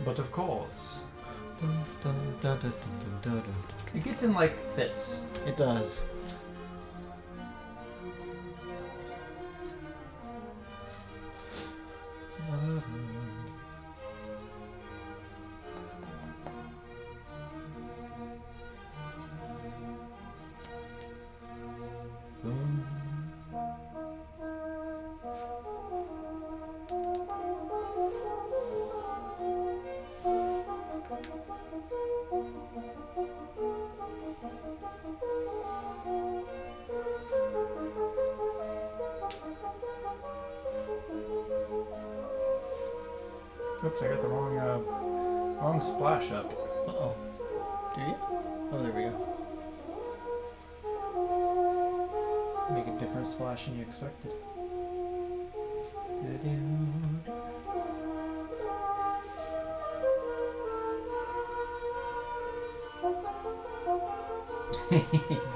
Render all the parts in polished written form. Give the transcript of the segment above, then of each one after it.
But of course, Dun, dun, dun, dun, dun, dun, dun, dun. it gets in like fits. It does. Oops, I got the wrong splash up. Uh-oh. Do you? Oh, there we go. Make a different splash than you expected.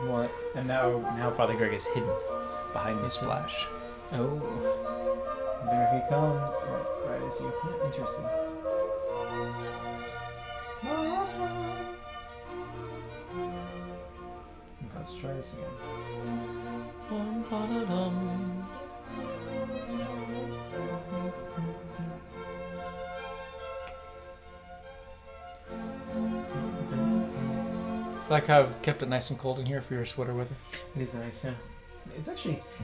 What? And now Father Greg is hidden behind the splash. Oh. There he comes. Right as you. Interesting. Let's try this again. Bum, ba-da-dum. I like how I've kept it nice and cold in here for your sweater weather. It is nice, yeah.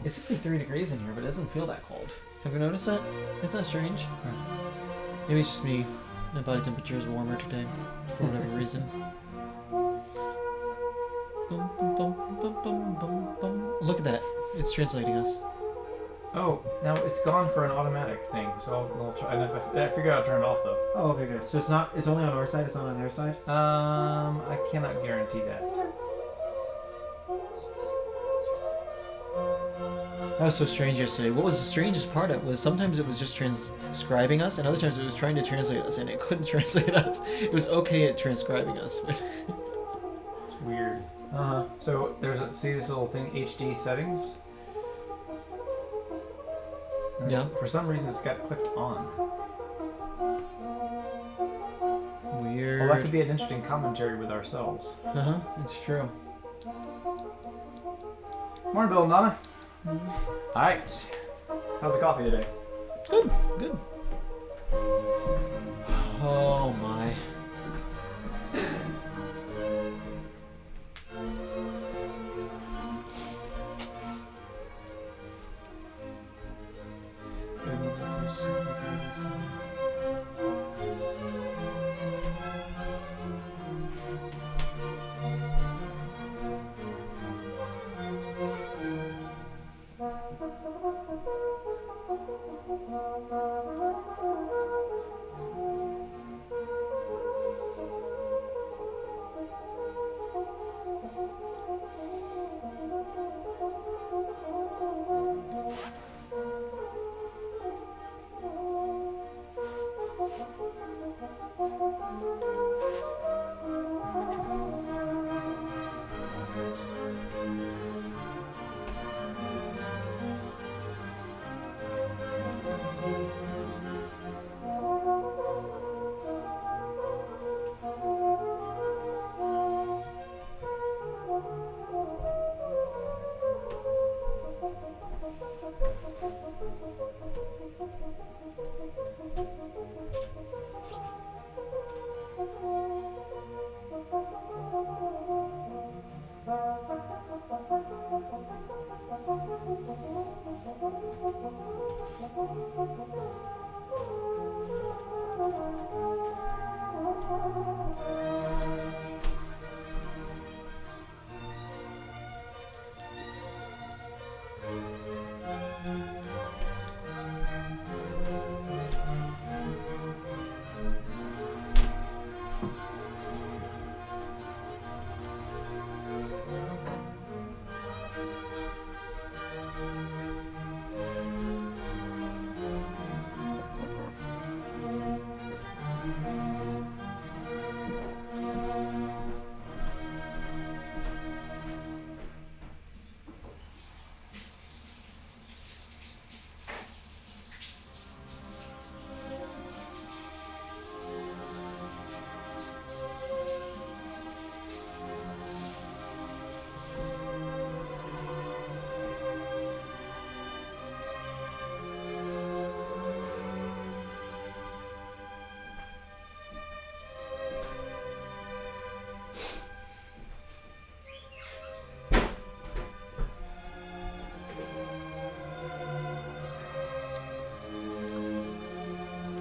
It's 63 degrees in here, but it doesn't feel that cold. Have you noticed that? Isn't that strange? Maybe it's just me. My body temperature is warmer today, for whatever reason. Bum, bum, bum, bum, bum, bum, bum. Look at that. It's translating us. Oh, now it's gone for an automatic thing, so I'll try. And I figure out how to turn it off though. Oh, okay, good. So it's only on our side, it's not on their side? I cannot guarantee that. That was so strange yesterday. What was the strangest part of it was sometimes it was just transcribing us, and other times it was trying to translate us, and it couldn't translate us. It was okay at transcribing us, but... It's weird. Uh-huh. So see this little thing, HD settings? And Yeah. For some reason it's got clicked on. Weird. Well, that could be an interesting commentary with ourselves. Uh-huh, it's true. Morning, Bill and Donna. Alright. How's the coffee today? Good, good. Oh my.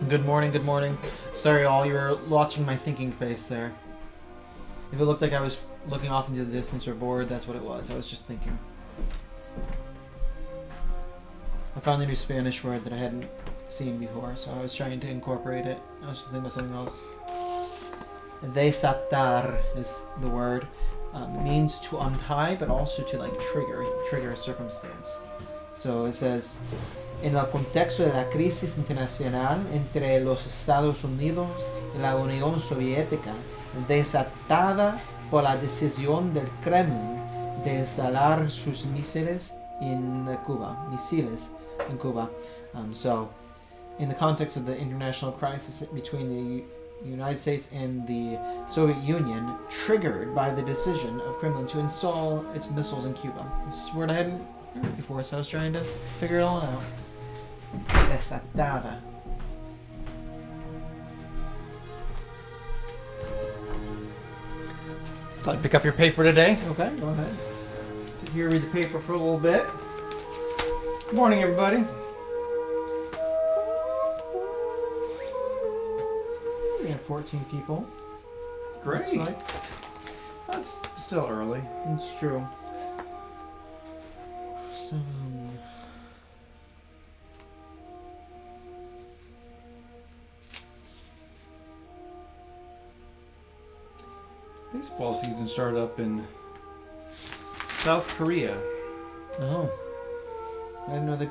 Good morning, good morning. Sorry, all, you were watching my thinking face there. If it looked like I was looking off into the distance or bored, that's what it was. I was just thinking. I found a new Spanish word that I hadn't seen before, so I was trying to incorporate it. I was thinking of something else. Desatar is the word. Means to untie, but also to like trigger a circumstance. So it says, en el contexto de la crisis internacional entre los Estados Unidos y la Unión Soviética, desatada por la decisión del Kremlin de instalar sus misiles in Cuba. So, in the context of the international crisis between the United States and the Soviet Union, triggered by the decision of Kremlin to install its missiles in Cuba. This is a word I hadn't heard before, so I was trying to figure it all out. Desatada. Thought I'd pick up your paper today. Okay, go ahead. Sit here, read the paper for a little bit. Good morning, everybody. We have 14 people. Great. Looks like. That's still early. It's true. Baseball season started up in South Korea. Oh. I didn't know that.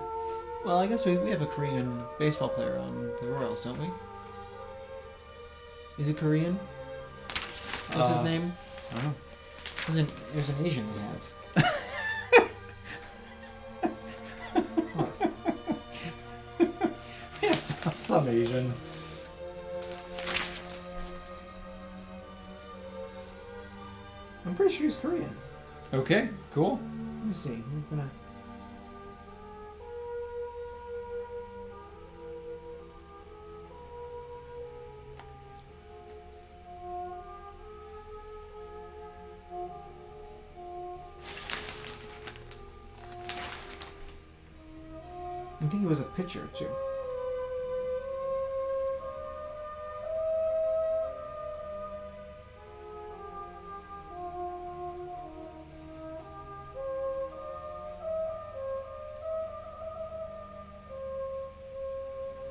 Well, I guess we have a Korean baseball player on the Royals, don't we? Is he Korean? What's his name? I don't know. There's an Asian we have. What? Yes, some Asian. I'm pretty sure he's Korean. Okay, cool. Let me see. I'm gonna. I think he was a pitcher too.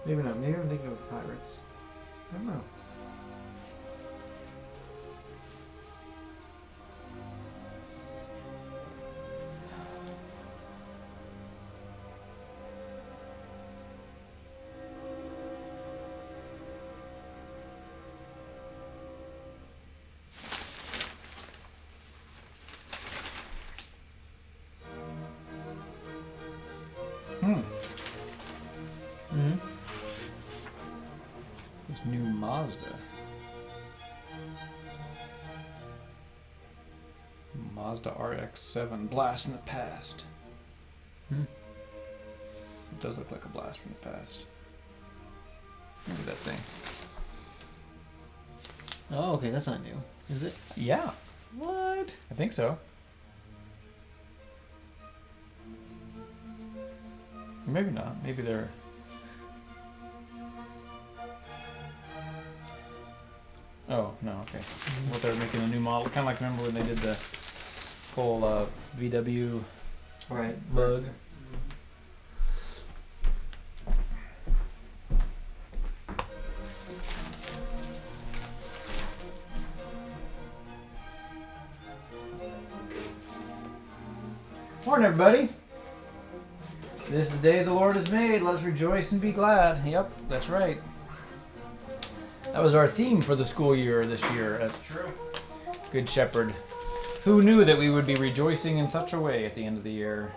Maybe not. Maybe I'm thinking of the Pirates. I don't know. This new Mazda. Mazda RX-7, blast from the past. It does look like a blast from the past. Look at that thing. Oh, okay. That's not new, is it? Yeah. What? I think so. Or maybe not. Maybe they're... Oh, no, okay. Well, they're making a new model. Kind of like, remember when they did the whole VW Right. bug? Morning, everybody. This is the day the Lord has made. Let's rejoice and be glad. Yep, that's right. That was our theme for the school year this year. That's true. Good Shepherd. Who knew that we would be rejoicing in such a way at the end of the year?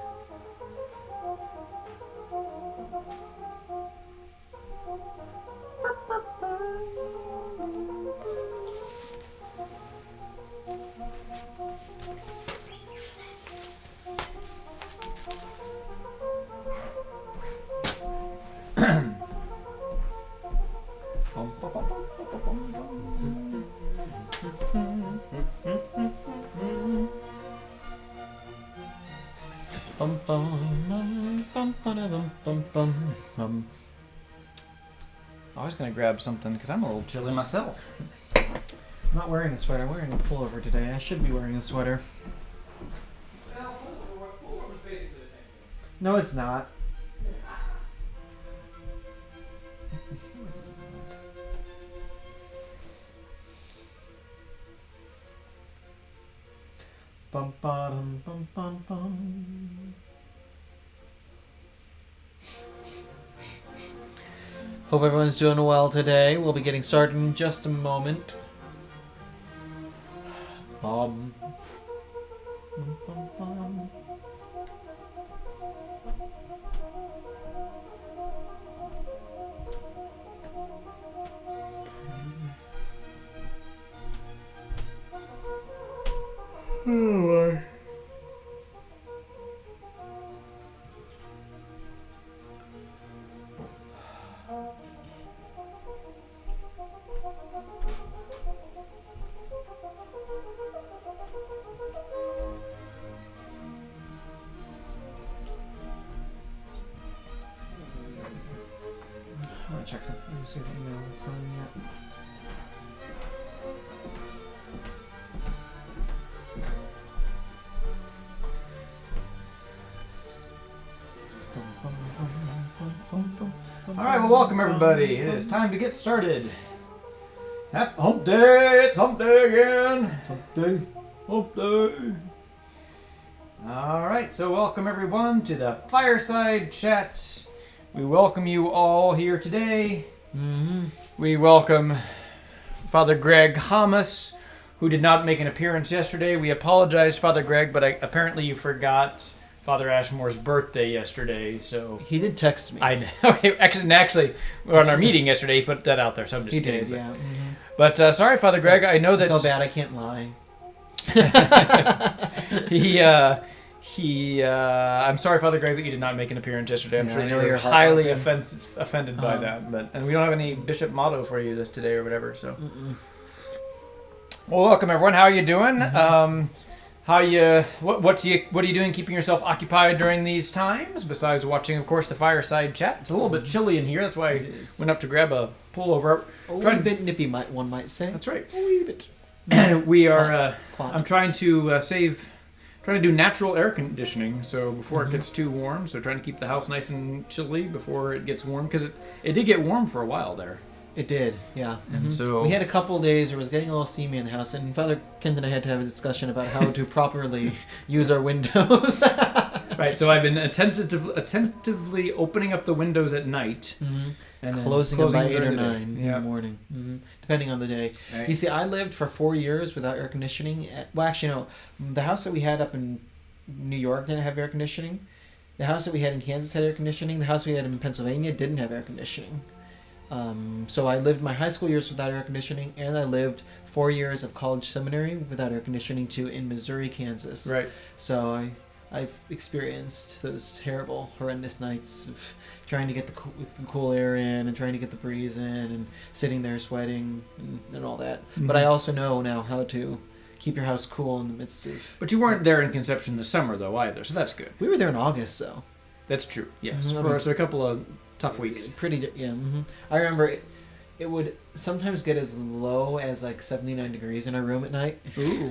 I was gonna grab something because I'm a little chilly myself. I'm not wearing a sweater. I'm wearing a pullover today. I should be wearing a sweater. Well, pullover's basically the same thing. No, it's not. Bum bum bum bum bum. Hope everyone's doing well today. We'll be getting started in just a moment. Bum. Bum, bum, bum. Oh, my. I want to check something. Let me see if the email is coming yet. All right, well, welcome everybody. It is time to get started. Hump day! It's hump day again. Hump day. Hump day. All right, so welcome everyone to the Fireside Chat. We welcome you all here today. Mm-hmm. We welcome Father Greg Hamas, who did not make an appearance yesterday. We apologize, Father Greg, but apparently you forgot Father Ashmore's birthday yesterday, so... He did text me. I know. Okay, actually, on our meeting yesterday, he put that out there, so I'm just He kidding. did, yeah. Mm-hmm. But sorry, Father Greg, I know I that... feel bad, I can't lie. I'm sorry, Father Greg, that you did not make an appearance yesterday. I'm Yeah, sure I know you're you're highly heartbroken. offended by that. And we don't have any bishop motto for you this today or whatever. So, well, welcome everyone. How are you doing? What are you doing, keeping yourself occupied during these times? Besides watching, of course, the Fireside Chat. It's a little bit chilly in here. That's why I went up to grab a pullover. A wee bit nippy, one might say. That's right. A wee bit. We are. Quant. I'm trying to trying to do natural air conditioning, so before it gets too warm. So trying to keep the house nice and chilly before it gets warm, because it did get warm for a while there. It did, yeah. And so we had a couple of days where it was getting a little steamy in the house, and Father Kent and I had to have a discussion about how to properly use our windows. Right, so I've been attentively opening up the windows at night. And then closing them by 8 or during the 9 day. in the morning, depending on the day. Right. You see, I lived for 4 years without air conditioning. Well, actually, no. The house that we had up in New York didn't have air conditioning. The house that we had in Kansas had air conditioning. The house we had in Pennsylvania didn't have air conditioning. So I lived my high school years without air conditioning, and I lived 4 years of college seminary without air conditioning too in Missouri, Kansas. Right. So I've experienced those terrible, horrendous nights of trying to get the cool air in and trying to get the breeze in and sitting there sweating and all that. But I also know now how to keep your house cool in the midst of... But you weren't there in Conception this summer, though, either, so that's good. We were there in August, though. That's true, yes. Mhm. For a couple of tough weeks. Yeah. I remember it would sometimes get as low as like 79 degrees in our room at night. Ooh,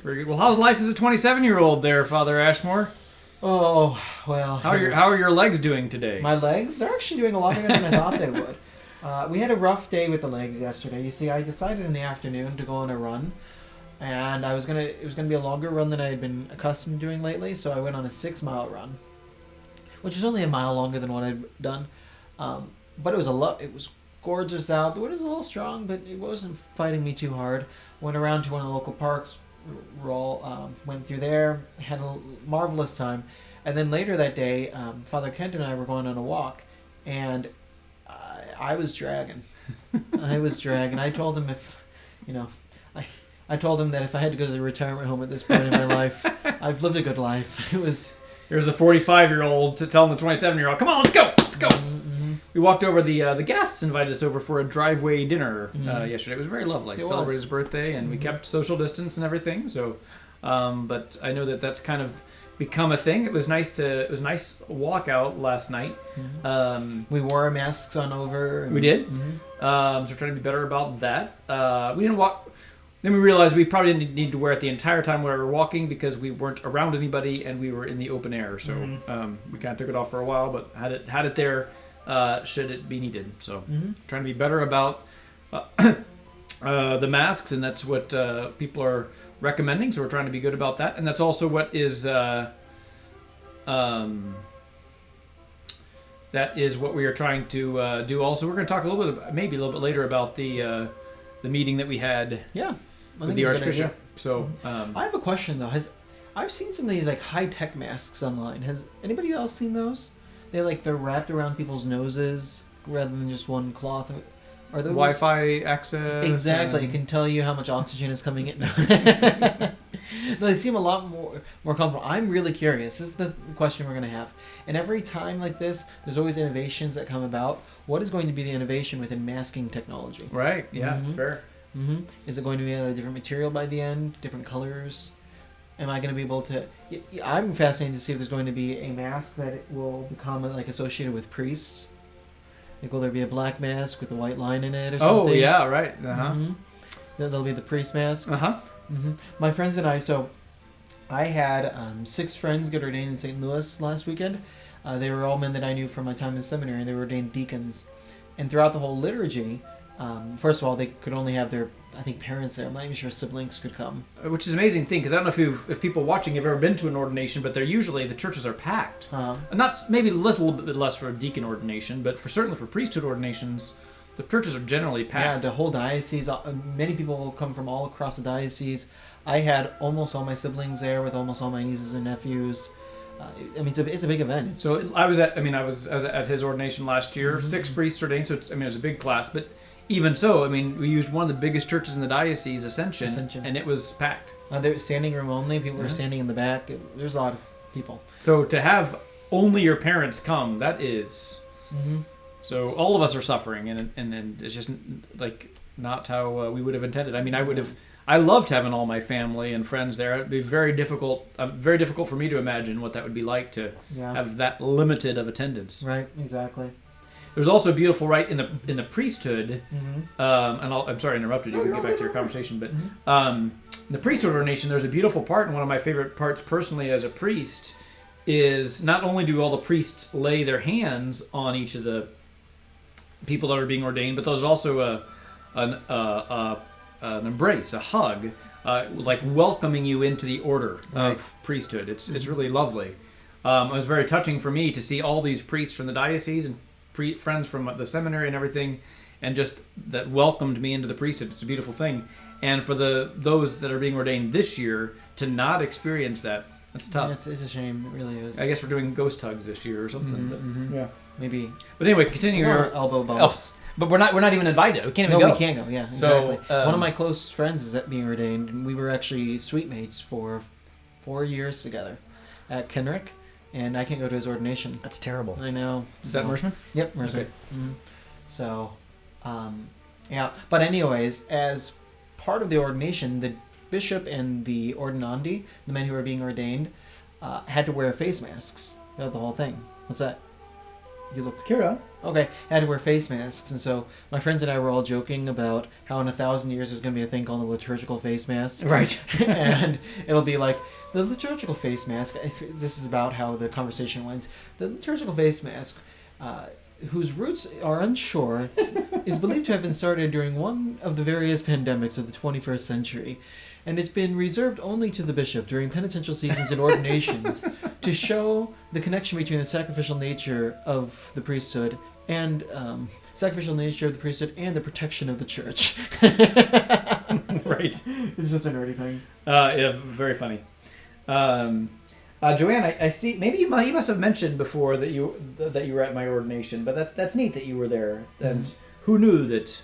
very good. Well, how's life as a 27-year-old there, Father Ashmore? Oh, well. How are your legs doing today? My legs? They're actually doing a lot better than I thought they would. We had a rough day with the legs yesterday. You see, I decided in the afternoon to go on a run. And it was gonna be a longer run than I had been accustomed to doing lately, so I went on a 6-mile run, which was only a mile longer than what I'd done. But it was it was gorgeous out. The wind was a little strong, but it wasn't fighting me too hard. Went around to one of the local parks, went through there, had a marvelous time. And then later that day, Father Kent and I were going on a walk, and I was dragging. I told him I told him that if I had to go to the retirement home at this point in my life, I've lived a good life. Here's a 45-year-old telling the 27-year-old, "Come on, let's go, let's go." We walked over. The guests invited us over for a driveway dinner yesterday. It was very lovely. Celebrated his birthday, and we kept social distance and everything. So, but I know that that's kind of become a thing. It was nice walk out last night. We wore our masks on over. We did. So we're trying to be better about that. We didn't walk. Then we realized we probably didn't need to wear it the entire time we were walking because we weren't around anybody and we were in the open air. So we kind of took it off for a while, but had it there should it be needed. So trying to be better about the masks, and that's what people are recommending. So we're trying to be good about that, and that's also what is that is what we are trying to do. Also, we're going to talk maybe a little bit later about the meeting that we had. Yeah. With the Archbishop. So I have a question though. I've seen some of these like high tech masks online. Has anybody else seen those? They're wrapped around people's noses rather than just one cloth. Are those Wi-Fi access? Exactly. It can tell you how much oxygen is coming in. They seem a lot more comfortable. I'm really curious. This is the question we're going to have. And every time like this, there's always innovations that come about. What is going to be the innovation within masking technology? Right. Yeah, it's fair. Is it going to be out of a different material by the end? Different colors? Am I going to be able to... I'm fascinated to see if there's going to be a mask that will become like associated with priests. Like, will there be a black mask with a white line in it or something? Oh, yeah, right. That'll be the priest mask. Mm-hmm. My friends and I, so I had 6 friends get ordained in St. Louis last weekend. They were all men that I knew from my time in seminary, and they were ordained deacons. And throughout the whole liturgy, first of all, they could only have their, I think, parents there. I'm not even sure siblings could come. Which is an amazing thing, because I don't know if people watching have ever been to an ordination, but the churches are packed. Not maybe a little bit less for a deacon ordination, but certainly for priesthood ordinations, the churches are generally packed. Yeah, the whole diocese. Many people will come from all across the diocese. I had almost all my siblings there with almost all my nieces and nephews. It's a big event. So I was at his ordination last year. 6 priests ordained, so it was a big class, but. Even so, we used one of the biggest churches in the diocese, Ascension. And it was packed. There was standing room only. People were standing in the back. There's a lot of people. So to have only your parents come, that is... So all of us are suffering, and it's just like not how we would have intended. I loved having all my family and friends there. It'd be very difficult for me to imagine what that would be like to have that limited of attendance. Right, exactly. There's also beautiful, right, in the priesthood, and I'm sorry I interrupted you, we can get back to your conversation, but in the priesthood ordination, there's a beautiful part, and one of my favorite parts personally as a priest is not only do all the priests lay their hands on each of the people that are being ordained, but there's also an embrace, a hug, like welcoming you into the order of priesthood. It's really lovely. It was very touching for me to see all these priests from the diocese and friends from the seminary and everything, and just that welcomed me into the priesthood. It's a beautiful thing. And for those that are being ordained this year to not experience that, that's tough. Yeah, it's a shame. It really is. I guess we're doing ghost hugs this year or something. But, yeah, maybe. But anyway, continue your elbow bumps. But we're not even invited. We can't even go. No, we can't go. Yeah, exactly. So, one of my close friends is being ordained, and we were actually suite mates for 4 years together at Kenrick. And I can't go to his ordination. That's terrible. I know. Is that Mershman? Yep, Mershman. Okay. So, yeah. But anyways, as part of the ordination, the bishop and the ordinandi, the men who were being ordained, had to wear face masks throughout the whole thing. What's that? You look... Carry on. Okay, had to wear face masks, and so my friends and I were all joking about how in 1,000 years there's going to be a thing called the liturgical face mask. Right. And it'll be like, the liturgical face mask, this is about how the conversation went, the liturgical face mask, whose roots are unsure, is believed to have been started during one of the various pandemics of the 21st century. And it's been reserved only to the bishop during penitential seasons and ordinations to show the connection between the sacrificial nature of the priesthood and the protection of the church. Right. It's just a nerdy thing. Yeah, very funny. Joanne, I see. Maybe you must have mentioned before that you were at my ordination, but that's neat that you were there. And who knew that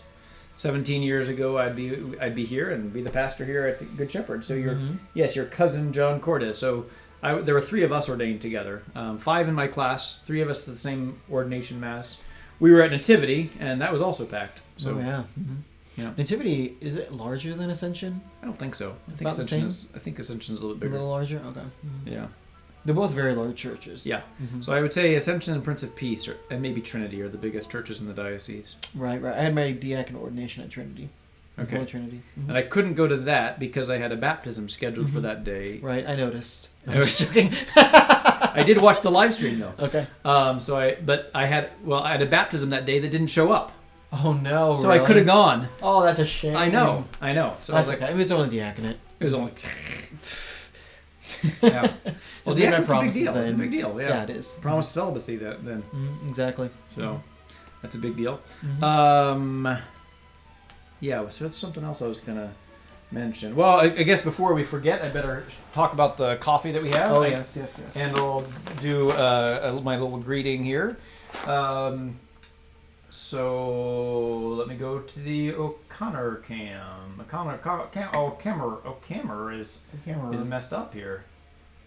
17 years ago I'd be here and be the pastor here at Good Shepherd. So your cousin John Cordes. So there were 3 of us ordained together. 5 in my class, 3 of us at the same ordination mass. We were at Nativity, and that was also packed. So, yeah. Yeah. Nativity, is it larger than Ascension? I don't think so. I think About the Ascension is a little bit bigger. A little larger? Okay. Yeah. They're both very large churches. Yeah. So I would say Ascension and Prince of Peace, and maybe Trinity, are the biggest churches in the diocese. Right. I had my diaconate ordination at Trinity. Okay. Holy Trinity. And I couldn't go to that because I had a baptism scheduled for that day. Right, I noticed. I was joking. I did watch the live stream though. Okay. I had a baptism that day that didn't show up. Oh no. So really? I could have gone. Oh, that's a shame. I know. So I was like, okay. It was only diaconate. it was only. Yeah. Well, Just made my it's a big promises deal. It's a then. big deal. Yeah. Yeah, it is. Promise celibacy then. Exactly. So that's a big deal. Yeah. So that's something else I was gonna mention. Well, I guess before we forget, I better talk about the coffee that we have. Oh yes. And I'll do my little greeting here. So let me go to the O'Connor cam. O'Cammer is messed up here.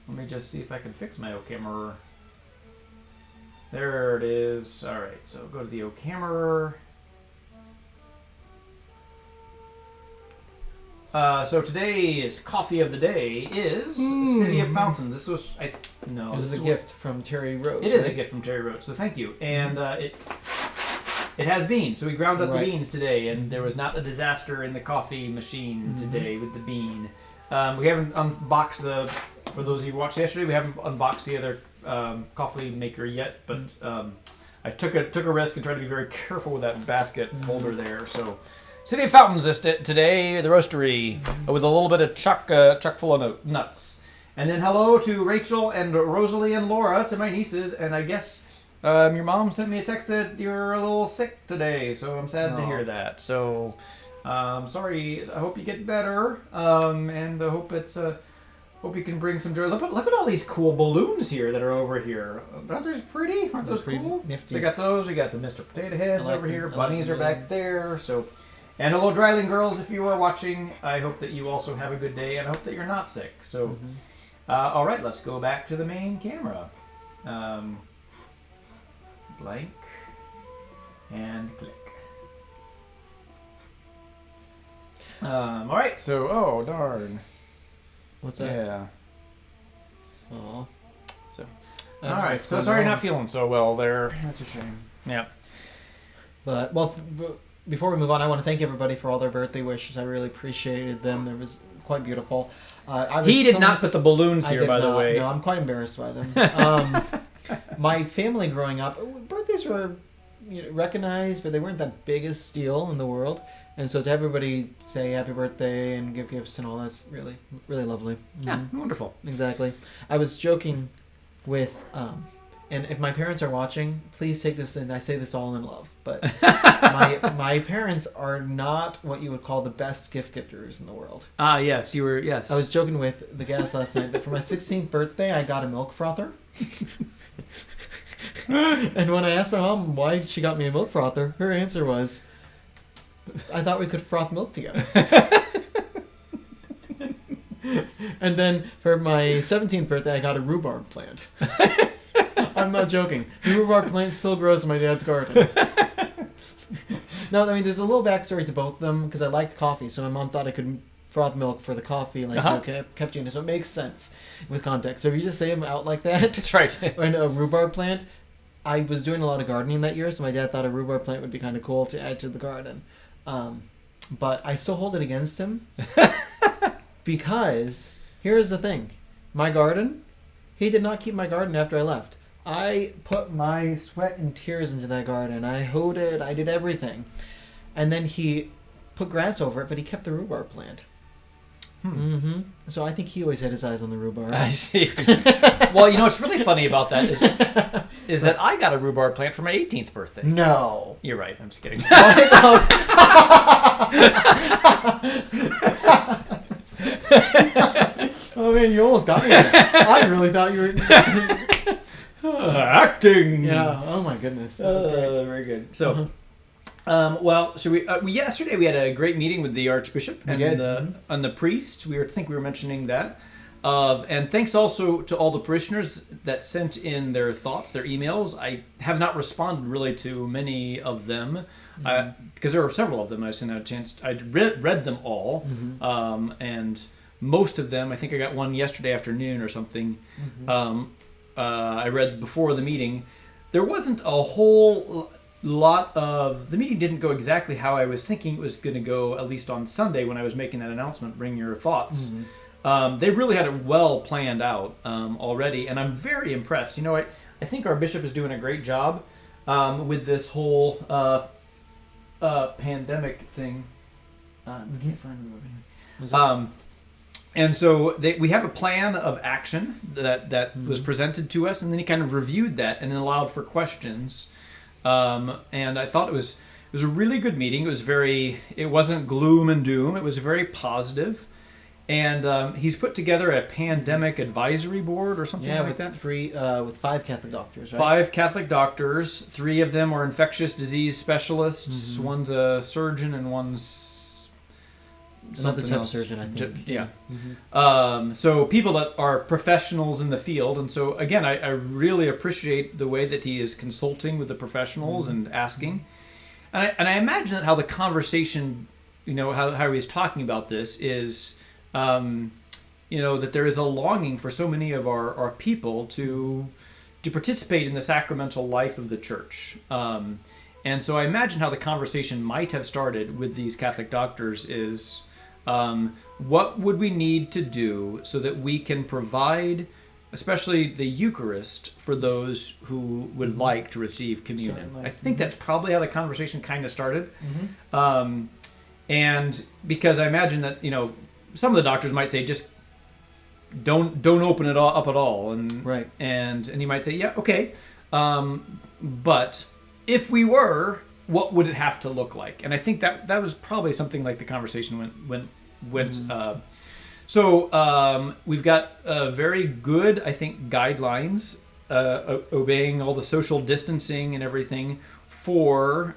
Let me just see if I can fix my O'Cammer. There it is. All right, so go to the O'Cammer. So today's coffee of the day is City of Fountains. This was This is a gift from Terry Rhodes. It is a gift from Terry Rhodes, so thank you. And it has beans, so we ground up the beans today, and there was not a disaster in the coffee machine today with the bean. We haven't unboxed for those of you who watched yesterday, we haven't unboxed the other coffee maker yet, but I took a risk and tried to be very careful with that basket holder there. So City of Fountains is today, the roastery, with a little bit of chuck full of nuts. And then hello to Rachel and Rosalie and Laura, to my nieces, and I guess your mom sent me a text that you're a little sick today, so I'm sad to hear that. So, sorry. I hope you get better, and I hope hope you can bring some joy. Look at all these cool balloons here that are over here. Aren't those pretty? Aren't those cool? Nifty. They got those. We got the Mr. Potato Heads over here. Bunnies are back balloons. there. So, and hello, Dryling girls, if you are watching. I hope that you also have a good day, and I hope that you're not sick. So, all right, let's go back to the main camera. Blank and click. All right, so darn. What's that? Yeah. Oh. So. All right. So sorry you're not feeling so well there. That's a shame. Yeah. But before we move on, I want to thank everybody for all their birthday wishes. I really appreciated them. It was quite beautiful. He did not put the balloons here, by the way. No, I'm quite embarrassed by them. My family growing up, birthdays were recognized, but they weren't that biggest deal in the world. And so to everybody say happy birthday and give gifts and all, that's really, really lovely. Yeah, wonderful. Exactly. I was joking with, and if my parents are watching, please take this in. I say this all in love, but my parents are not what you would call the best gift gifters in the world. Yes, you were, yes. I was joking with the guys last night that for my 16th birthday, I got a milk frother. And when I asked my mom why she got me a milk frother, her answer was, I thought we could froth milk together. And then for my 17th birthday, I got a rhubarb plant. I'm not joking. The rhubarb plant still grows in my dad's garden. No, I mean, there's a little backstory to both of them because I liked coffee, so my mom thought I could froth milk for the coffee, like cappuccino, so it makes sense with context. So if you just say them out like that, that's right. And a rhubarb plant, I was doing a lot of gardening that year, so my dad thought a rhubarb plant would be kind of cool to add to the garden. But I still hold it against him because here's the thing. My garden, he did not keep my garden after I left. I put my sweat and tears into that garden. I hoed it. I did everything. And then he put grass over it, but he kept the rhubarb plant. So I think he always had his eyes on the rhubarb. I see. Well, what's really funny about that is that I got a rhubarb plant for my 18th birthday. No. You're right. I'm just kidding. Oh man, you almost got me there. I really thought you were acting. Yeah. Oh my goodness. That was great. Very good. So. Well, so we yesterday we had a great meeting with the Archbishop and the priest. I think we were mentioning that. And thanks also to all the parishioners that sent in their thoughts, their emails. I have not responded really to many of them because there were several of them. I just didn't have a chance. I read them all, and most of them, I think I got one yesterday afternoon or something. I read before the meeting. There wasn't a whole lot of... The meeting didn't go exactly how I was thinking it was going to go, at least on Sunday when I was making that announcement, bring your thoughts. They really had it well planned out already, and I'm very impressed. I think our bishop is doing a great job with this whole pandemic thing. We can't find it over here. And so we have a plan of action that was presented to us, and then he kind of reviewed that and then allowed for questions. And I thought it was a really good meeting. It wasn't gloom and doom. It was very positive. And he's put together a pandemic advisory board or something like that. With 5 Catholic doctors, right? 5 Catholic doctors. 3 of them are infectious disease specialists. One's a surgeon and one's another type of else. surgeon, I think. Yeah. So people that are professionals in the field. And so, again, I really appreciate the way that he is consulting with the professionals and asking. And I imagine that how the conversation, how he's talking about this is... that there is a longing for so many of our people to participate in the sacramental life of the church. And so I imagine how the conversation might have started with these Catholic doctors is, what would we need to do so that we can provide, especially the Eucharist, for those who would like to receive communion? Certainly. I think that's probably how the conversation kind of started. And because I imagine that, some of the doctors might say, just don't open it up at all, and he might say, yeah, okay, but if we were, what would it have to look like? And I think that was probably something like the conversation went. So we've got very good, I think, guidelines, obeying all the social distancing and everything for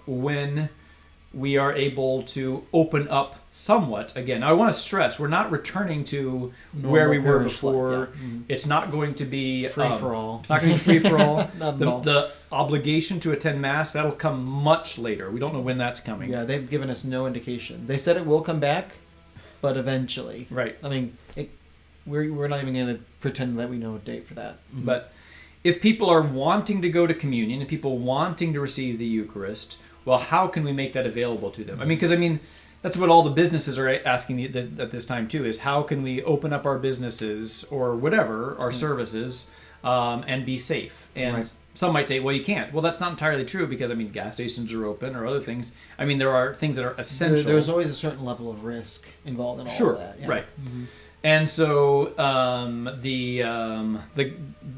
when we are able to open up somewhat again. I want to stress, we're not returning to where we were before. It's not going to be free for all. It's not going to be free for all. all. The obligation to attend Mass, that'll come much later. We don't know when that's coming. Yeah, they've given us no indication. They said it will come back, but eventually. Right. I mean, we're not even going to pretend that we know a date for that. But if people are wanting to go to communion and people wanting to receive the Eucharist, well, how can we make that available to them? Because that's what all the businesses are asking at this time too, is how can we open up our businesses or whatever, our services, and be safe? And some might say, well, you can't. Well, that's not entirely true because, gas stations are open or other things. There are things that are essential. There's always a certain level of risk involved in all of that. Yeah. Right. And so the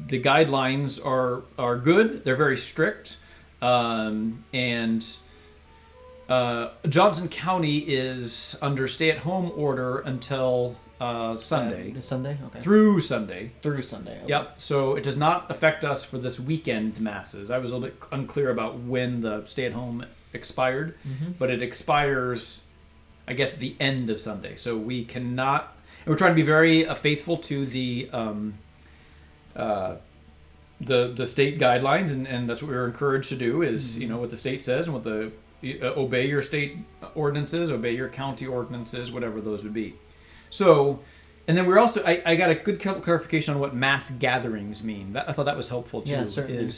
guidelines are good. They're very strict. And Johnson County is under stay-at-home order until Sunday. Sunday? Okay. Through Sunday. Okay. Yep. So it does not affect us for this weekend masses. I was a little bit unclear about when the stay-at-home expired, but it expires, I guess, at the end of Sunday. So we cannot... And we're trying to be very faithful to the state guidelines, and that's what we're encouraged to do is, what the state says and what obey your state ordinances, obey your county ordinances, whatever those would be. So, and then we're also, I got a good clarification on what mass gatherings mean. I thought that was helpful too. Yeah, certainly.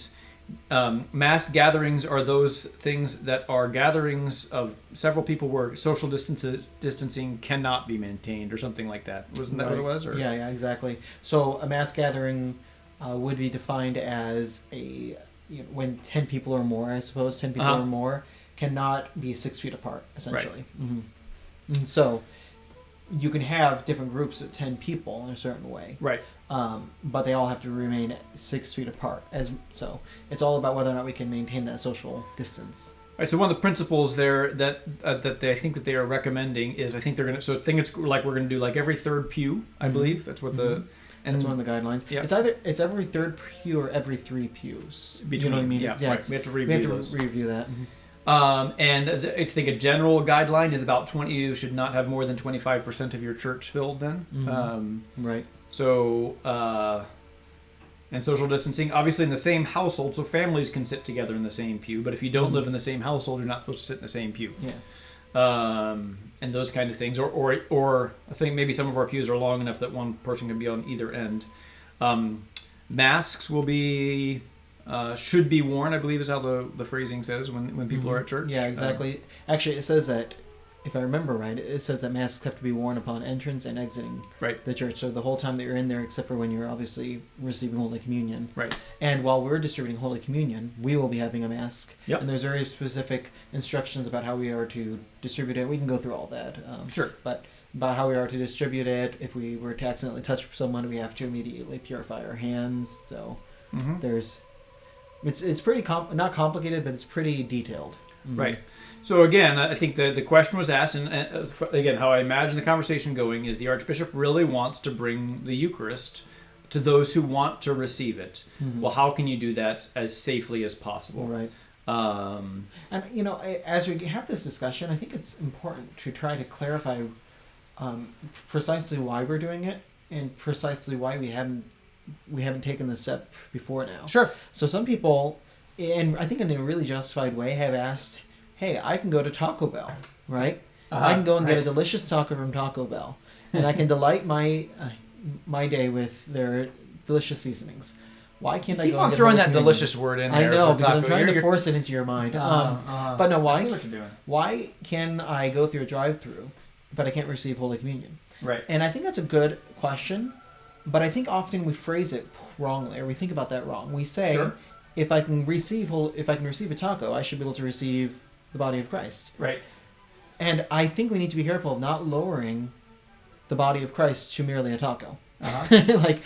Mass gatherings are those things that are gatherings of several people where social distancing cannot be maintained or something like that. Wasn't that what it was? Or? Yeah, exactly. So a mass gathering would be defined as when 10 people or more, I suppose, 10 people or more cannot be 6 feet apart, essentially. Right. And so you can have different groups of 10 people in a certain way. Right. But they all have to remain 6 feet apart. So it's all about whether or not we can maintain that social distance. Right. So one of the principles there that I think that they are recommending is I think they're gonna. So I think it's like we're gonna do like every third pew. I believe that's what the. And that's one of the guidelines. Yeah. It's every third pew or every 3 pews. Between, you know what I mean? Yeah. Right. We have to review that. And I think a general guideline is about 20. You should not have more than 25% of your church filled. Then. Right. So, and social distancing, obviously in the same household, so families can sit together in the same pew. But if you don't live in the same household, you're not supposed to sit in the same pew. Yeah. and those kind of things. Or I think maybe some of our pews are long enough that one person can be on either end. Masks will be should be worn, I believe is how the phrasing says when people are at church. Yeah, exactly. Actually, it says that, if I remember right, it says that masks have to be worn upon entrance and exiting the church. So the whole time that you're in there, except for when you're obviously receiving Holy Communion. Right. And while we're distributing Holy Communion, we will be having a mask. Yep. And there's very specific instructions about how we are to distribute it. We can go through all that. Sure. But about how we are to distribute it. If we were to accidentally touch someone, we have to immediately purify our hands. So there's... It's pretty not complicated, but it's pretty detailed. Right. So again, I think the question was asked, and again, how I imagine the conversation going is the Archbishop really wants to bring the Eucharist to those who want to receive it. Well, how can you do that as safely as possible? Right. And as we have this discussion, I think it's important to try to clarify precisely why we're doing it and precisely why we haven't taken this step before now. Sure. So some people, and I think in a really justified way, have asked, hey, I can go to Taco Bell, right? I can go and get a delicious taco from Taco Bell, and I can delight my day with their delicious seasonings. Why can't I go and get throwing that delicious word in there? I know, because I'm trying to force it into your mind. But no, why? I see what you're doing. Why can I go through a drive-through, but I can't receive Holy Communion? Right. And I think that's a good question, but I think often we phrase it wrongly, or we think about that wrong. We say, sure, if I can receive a taco, I should be able to receive the body of Christ. Right. And I think we need to be careful of not lowering the body of Christ to merely a taco. Like,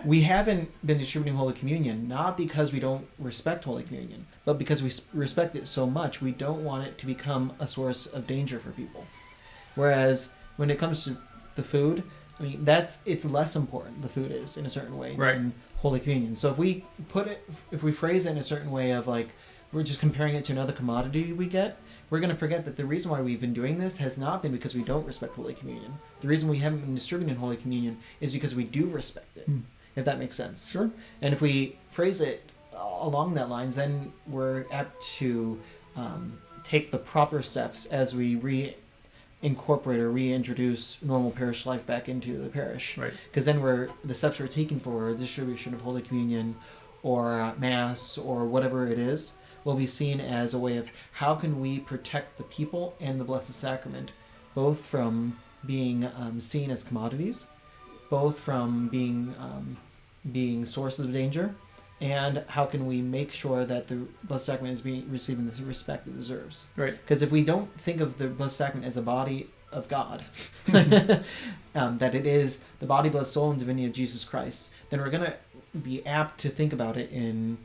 we haven't been distributing Holy Communion, not because we don't respect Holy Communion, but because we respect it so much, we don't want it to become a source of danger for people. Whereas, when it comes to the food, I mean, it's less important, the food is, in a certain way, than Holy Communion. So if we phrase it in a certain way of, like, we're just comparing it to another commodity we get, we're going to forget that the reason why we've been doing this has not been because we don't respect Holy Communion. The reason we haven't been distributing Holy Communion is because we do respect it, if that makes sense. Sure. And if we phrase it along that lines, then we're apt to take the proper steps as we reincorporate or reintroduce normal parish life back into the parish. Right. Because then the steps we're taking for distribution of Holy Communion or Mass or whatever it is will be seen as a way of how can we protect the people and the Blessed Sacrament, both from being seen as commodities, both from being sources of danger, and how can we make sure that the Blessed Sacrament is receiving the respect it deserves. Right. Because if we don't think of the Blessed Sacrament as a body of God, that it is the body, blood, soul, and divinity of Jesus Christ, then we're going to be apt to think about it in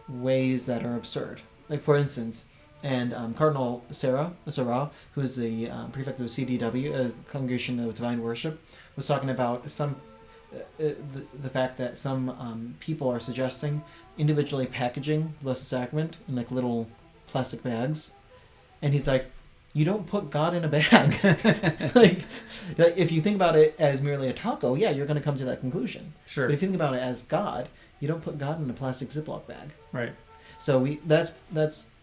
ways that are absurd. Like, for instance, and Cardinal Sarah, who is the prefect of CDW, Congregation of Divine Worship, was talking about the fact that some people are suggesting individually packaging the Blessed Sacrament in like little plastic bags, and he's like, you don't put God in a bag. like if you think about it as merely a taco, yeah, you're going to come to that conclusion. Sure. But if you think about it as God, you don't put God in a plastic Ziploc bag. Right. So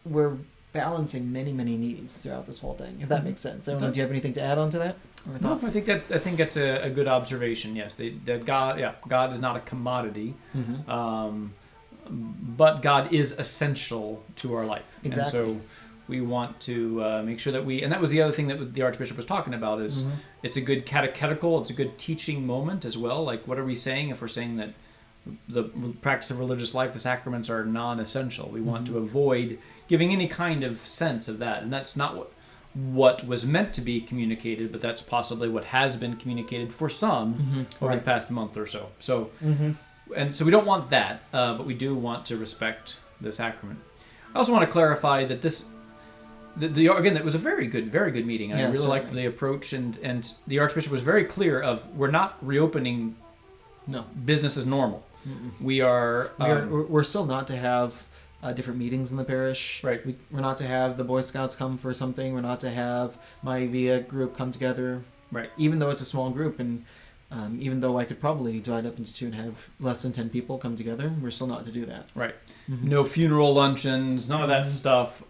we're balancing many needs throughout this whole thing. If that makes sense. I don't know. Do you have anything to add on to that? Or No, thoughts? I think that's a good observation. Yes, that God is not a commodity, but God is essential to our life. Exactly. And so we want to make sure that and that was the other thing that the Archbishop was talking about is it's a good catechetical, it's a good teaching moment as well. Like, what are we saying if we're saying that the practice of religious life, the sacraments are non-essential? We want to avoid giving any kind of sense of that, and that's not what was meant to be communicated, but that's possibly what has been communicated for some over the past month or so. So, and so we don't want that, but we do want to respect the sacrament. I also want to clarify that again, that was a very good meeting, and I really liked the approach, and the Archbishop was very clear of we're not reopening business as normal. We're still not to have different meetings in the parish. Right. We're not to have the Boy Scouts come for something. We're not to have my VIA group come together. Right. Even though it's a small group, and even though I could probably divide up into two and have less than 10 people come together, we're still not to do that. Right. No funeral luncheons, none of that stuff.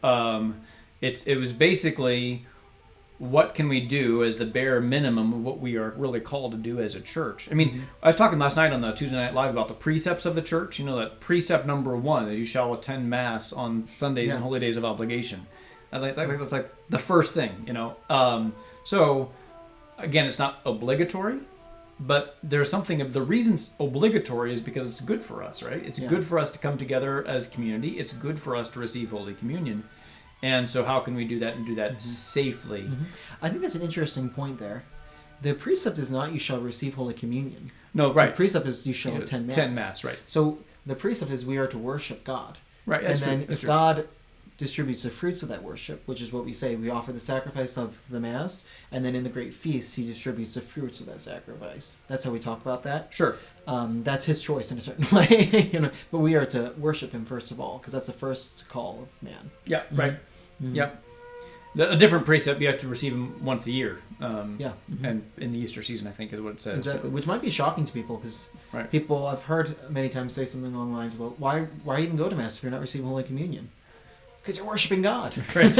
It was basically what can we do as the bare minimum of what we are really called to do as a church. I mean, I was talking last night on the Tuesday Night Live about the precepts of the church. You know, that precept number 1 is you shall attend Mass on Sundays and holy days of obligation. I think that's like the first thing, you know. So, again, it's not obligatory, but there's something of the reasons obligatory is because it's good for us, right? It's good for us to come together as a community. It's good for us to receive Holy Communion. And so how can we do that and do that safely? I think that's an interesting point there. The precept is not you shall receive Holy Communion. No, right. The precept is you shall attend Mass. Attend Mass, right. So the precept is we are to worship God. Right, and then true. if God distributes the fruits of that worship, which is what we say, we offer the sacrifice of the Mass, and then in the great feast, he distributes the fruits of that sacrifice. That's how we talk about that. Sure. That's his choice in a certain way, you know. But we are to worship him first of all, because that's the first call of man. Yeah, right. Yep. A different precept, you have to receive them once a year. And in the Easter season, I think is what it says. Exactly, which might be shocking to people, because people I've heard many times say something along the lines about why even go to Mass if you're not receiving Holy Communion? Because you're worshiping God. Right.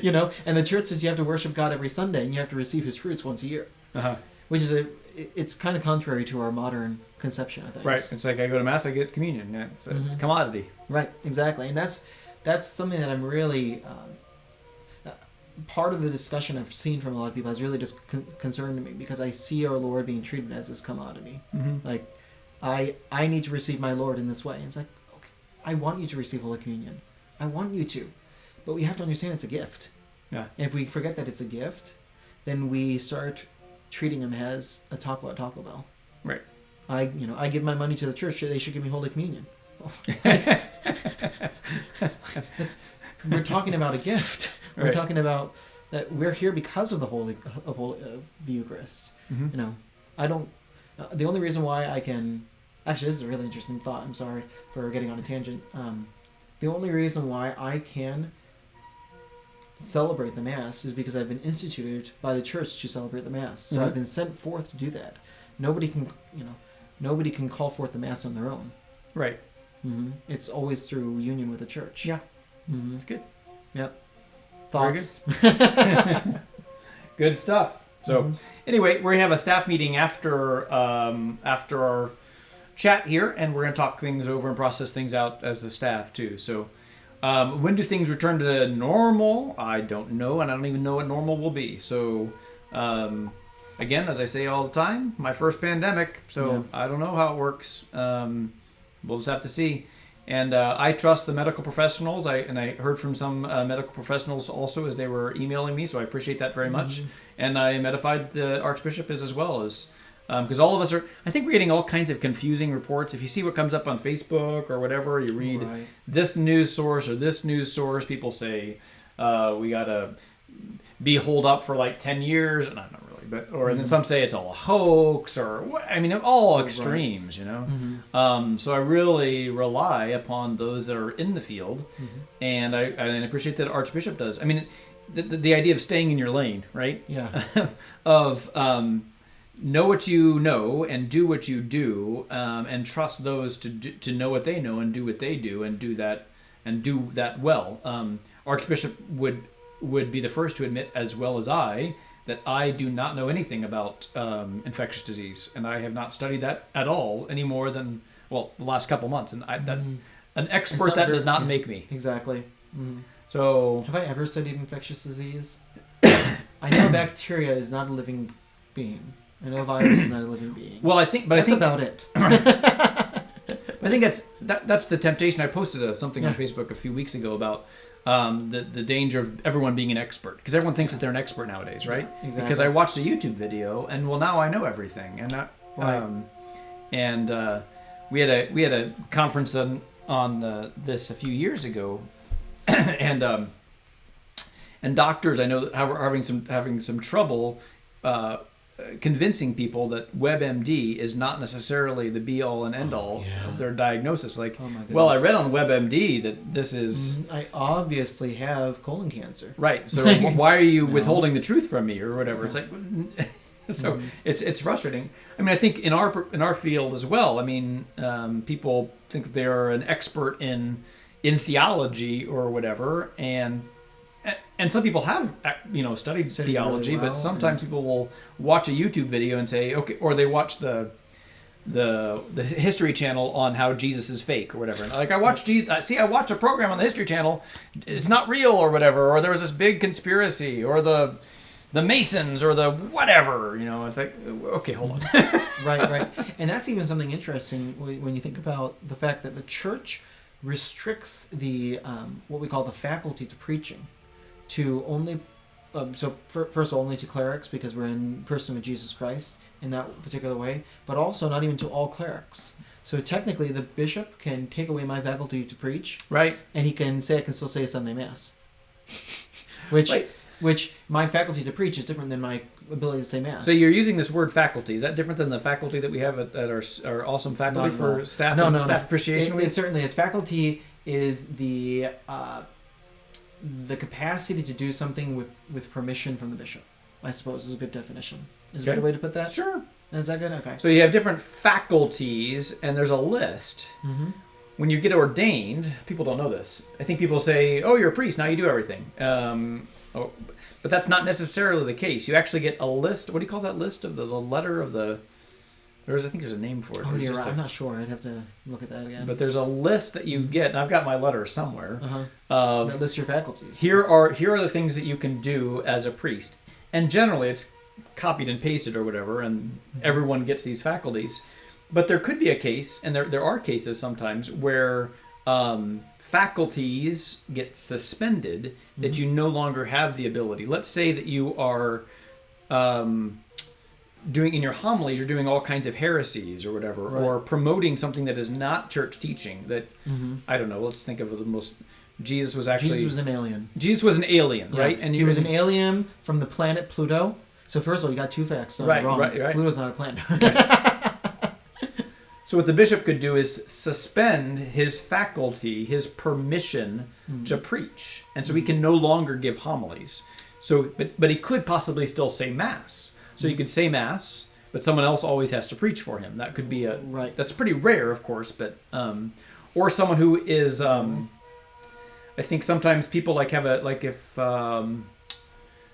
You know, and the church says you have to worship God every Sunday, and you have to receive his fruits once a year. Which is it's kind of contrary to our modern conception, I think. Right. It's like I go to Mass, I get communion. Yeah, it's a commodity. Right, exactly. And that's something that I'm really part of the discussion I've seen from a lot of people has really just concerned me, because I see our Lord being treated as this commodity. Like, I need to receive my Lord in this way. And it's like, okay, I want you to receive Holy Communion. I want you to. But we have to understand it's a gift. Yeah. And if we forget that it's a gift, then we start treating him as a taco at Taco Bell. Right. I give my money to the church, they should give me Holy Communion. We're talking about a gift. We're talking about that we're here because of the Eucharist. You know, I don't. The only reason why I can, actually, this is a really interesting thought. I'm sorry for getting on a tangent. The only reason why I can celebrate the Mass is because I've been instituted by the church to celebrate the Mass. So I've been sent forth to do that. Nobody can call forth the Mass on their own. Right. It's always through union with the church. Yeah. It's good. Yep. Thoughts? Good stuff. So anyway, we have a staff meeting after our chat here, and we're going to talk things over and process things out as the staff too. So when do things return to normal? I don't know, and I don't even know what normal will be. So again, as I say all the time, my first pandemic, so I don't know how it works. We'll just have to see. And I trust the medical professionals. I heard from some medical professionals also as they were emailing me, so I appreciate that very much. And I am edified the Archbishop is as well, as because all of us are. I think we're getting all kinds of confusing reports. If you see what comes up on Facebook or whatever, you read this news source or this news source. People say we gotta be holed up for like 10 years, and I'm not really, but and then some say it's all a hoax, or what? I mean, all extremes, you know. So I really rely upon those that are in the field, and I appreciate that Archbishop does. I mean, the idea of staying in your lane, right? Yeah. of know what you know and do what you do, and trust those to know what they know and do what they do and do that well. Archbishop would be the first to admit, as well as I, that I do not know anything about infectious disease, and I have not studied that at all any more than the last couple months. And an expert that does not make me. Exactly. So have I ever studied infectious disease? I know bacteria is not a living being. I know virus is not a living being. Well, I think that's about it. I think that's the temptation. I posted something on Facebook a few weeks ago about the danger of everyone being an expert, because everyone thinks that they're an expert nowadays, right? Exactly. Because I watched a YouTube video, and now I know everything, and we had a conference on this a few years ago, and doctors I know that are having some trouble convincing people that WebMD is not necessarily the be all and end all of their diagnosis. Like, well, I read on WebMD that this is. I obviously have colon cancer. Right. So why are you withholding the truth from me or whatever? It's like, so it's frustrating. I mean, I think in our field as well. I mean, people think that they are an expert in theology or whatever, and and some people have studied theology, really well, but sometimes people will watch a YouTube video and say, okay, or they watch the History Channel on how Jesus is fake or whatever. And like I watched a program on the History Channel, it's not real or whatever, or there was this big conspiracy, or the Masons or the whatever. It's like, okay, hold on. Right. And that's even something interesting when you think about the fact that the church restricts the what we call the faculty to preaching to only first of all, only to clerics, because we're in person with Jesus Christ in that particular way, but also not even to all clerics. So technically the bishop can take away my faculty to preach, right, and he can say I can still say a Sunday Mass, which my faculty to preach is different than my ability to say Mass. So you're using this word faculty. Is that different than the faculty that we have at our awesome faculty for staff staff appreciation week? It certainly is. Faculty is the capacity to do something with permission from the bishop, I suppose, is a good definition. Is there a way to put that? Sure. Is that good? Okay. So you have different faculties, and there's a list. Mm-hmm. When you get ordained, people don't know this. I think people say, oh, you're a priest, now you do everything. But that's not necessarily the case. You actually get a list. What do you call that list? Of the letter of the... I think there's a name for it. Oh, you're right. I'm not sure. I'd have to look at that again. But there's a list that you get, and I've got my letter somewhere. That lists your faculties. Here are the things that you can do as a priest. And generally it's copied and pasted or whatever, and everyone gets these faculties. But there could be a case, and there are cases sometimes, where faculties get suspended, that you no longer have the ability. Let's say that you are doing in your homilies, you're doing all kinds of heresies or whatever, right, or promoting something that is not church teaching. That I don't know. Let's think of the most. Jesus was an alien. Jesus was an alien, right? And he was an alien from the planet Pluto. So first of all, you got two facts wrong. Right. Pluto's not a planet. So what the bishop could do is suspend his faculty, his permission to preach, and so he can no longer give homilies. So, but he could possibly still say Mass. So he could say Mass, but someone else always has to preach for him. That could be that's pretty rare, of course, but or someone who is. I think sometimes people if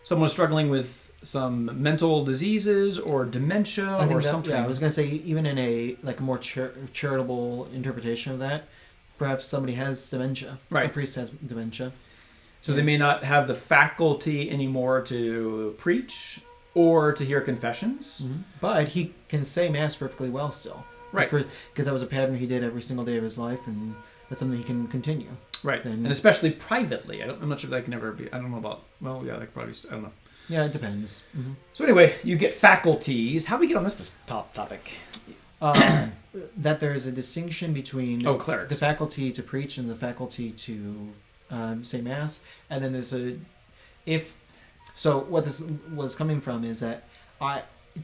someone's struggling with some mental diseases or dementia or something. Yeah, I was going to say, even in a more charitable interpretation of that, perhaps somebody has dementia. Right. A priest has dementia. So they may not have the faculty anymore to preach or to hear confessions. Mm-hmm. But he can say Mass perfectly well still. Right. Because that was a pattern he did every single day of his life, and that's something he can continue. Right. And especially privately. I'm not sure that can ever be... I don't know about... Well, yeah, that could probably... I don't know. Yeah, it depends. Mm-hmm. So anyway, you get faculties. How do we get on this topic? That there is a distinction between clerics, the faculty to preach and the faculty to say Mass, and then there's what this was coming from is that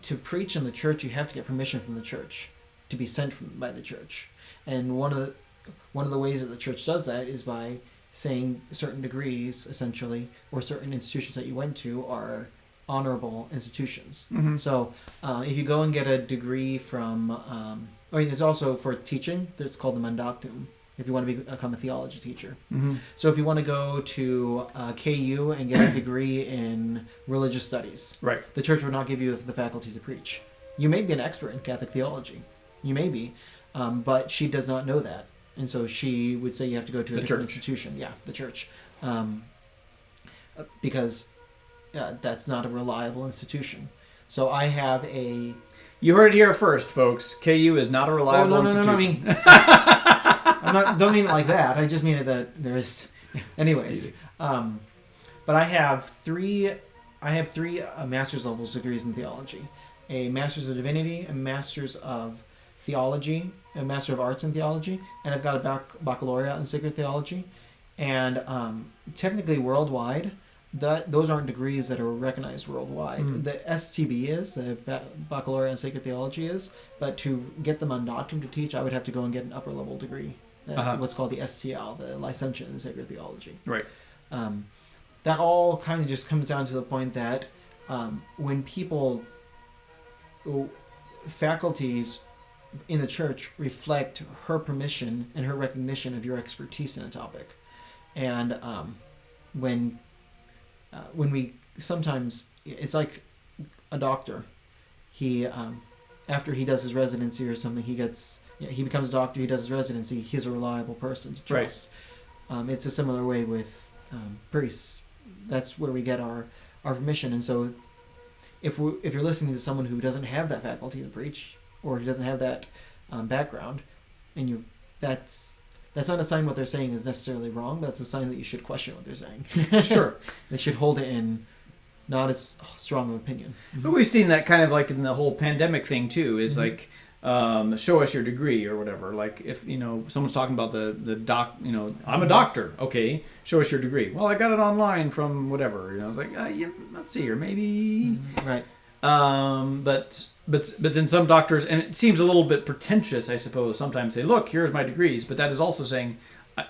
to preach in the church, you have to get permission from the church to be sent by the church, and one of the ways that the church does that is by saying certain degrees, essentially, or certain institutions that you went to are honorable institutions. Mm-hmm. So if you go and get a degree from... there's also for teaching, it's called the mandatum, if you want to become a theology teacher. Mm-hmm. So if you want to go to KU and get a degree in religious studies, right, the church would not give you the faculty to preach. You may be an expert in Catholic theology. You may be, but she does not know that. And so she would say you have to go to a different institution. Yeah, the church. Because that's not a reliable institution. So I have a... You heard it here first, folks. KU is not a reliable institution. No. Don't mean it like that. I just mean that there is... Anyways. But I have three master's levels degrees in theology. A Master's of Divinity, a Master's of Theology, a Master of Arts in Theology, and I've got a baccalaureate in Sacred Theology. And technically worldwide, those aren't degrees that are recognized worldwide. The STB is, the Baccalaureate in Sacred Theology is, but to get the mandatum to teach, I would have to go and get an upper level degree, what's called the STL, the Licentiate in Sacred Theology. Right. That all kind of just comes down to the point that when faculties in the church reflect her permission and her recognition of your expertise in a topic. And when when we sometimes it's like a doctor. He after he does his residency or something, he becomes a doctor. He does his residency. He's a reliable person to trust. Right. It's a similar way with priests. That's where we get our permission. And so, if you're listening to someone who doesn't have that faculty to preach, or who doesn't have that background, and that's not a sign what they're saying is necessarily wrong, but it's a sign that you should question what they're saying. Sure. They should hold it in not as strong of opinion. But we've seen that kind of like in the whole pandemic thing too, is like, show us your degree or whatever. Like if, someone's talking about the doc, I'm a doctor. Okay, show us your degree. Well, I got it online from whatever. I was like, yeah, let's see here, maybe. Right. But then some doctors, and it seems a little bit pretentious, I suppose, sometimes say, look, here's my degrees. But that is also saying,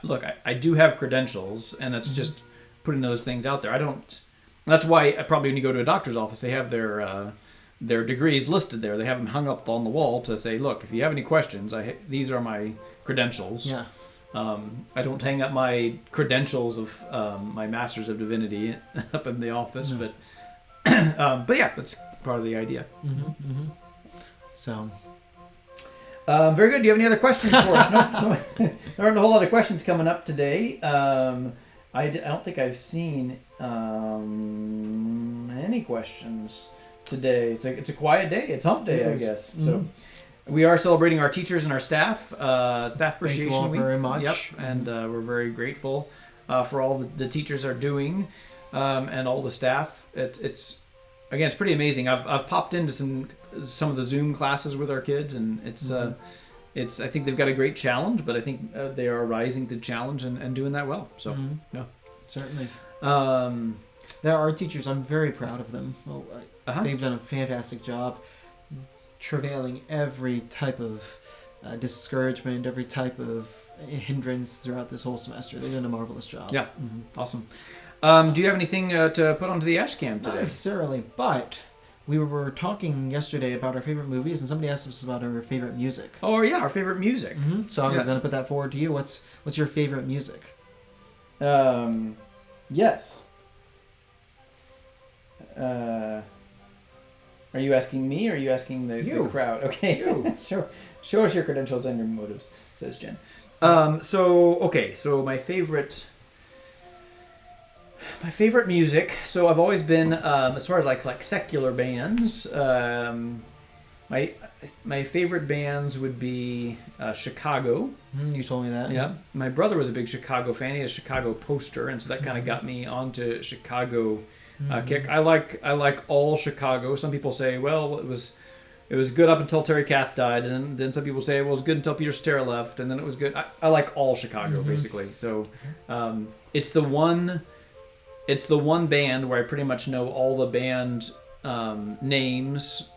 look, I do have credentials, and that's just putting those things out there. That's why probably when you go to a doctor's office, they have their degrees listed there. They have them hung up on the wall to say, look, if you have any questions, these are my credentials. Yeah. I don't hang up my credentials of my Master's of Divinity up in the office, but yeah, that's part of the idea. So, very good. Do you have any other questions for us? No, there aren't a whole lot of questions coming up today. I don't think I've seen any questions today. It's a quiet day. It's Hump Day, I guess. So we are celebrating our teachers and our staff. Staff Appreciation Thank you all Week. very much. Yep, and we're very grateful for all the teachers are doing and all the staff. It's pretty amazing. I've popped into some of the Zoom classes with our kids, and I think they've got a great challenge, but I think they are rising to the challenge and doing that well. So, yeah. Certainly. There are teachers. I'm very proud of them. They've done a fantastic job travailing every type of discouragement, every type of hindrance throughout this whole semester. They've done a marvelous job. Yeah. Awesome. Do you have anything to put onto the Ashcam today? Not necessarily, but we were talking yesterday about our favorite movies, and somebody asked us about our favorite music. Oh, yeah, our favorite music. So I was going to put that forward to you. What's your favorite music? Yes. Are you asking me, or are you asking the crowd? Okay. You. Show us your credentials and your motives, says Jen. So my favorite music. So I've always been, as far as like secular bands, my favorite bands would be Chicago. You told me that. Yeah. My brother was a big Chicago fan. He had a Chicago poster, and so that kind of got me onto Chicago kick. I like all Chicago. Some people say, well, it was good up until Terry Kath died, and then some people say, well, it was good until Peter Cetera left, and then it was good. I like all Chicago basically. So it's the one band where I pretty much know all the band names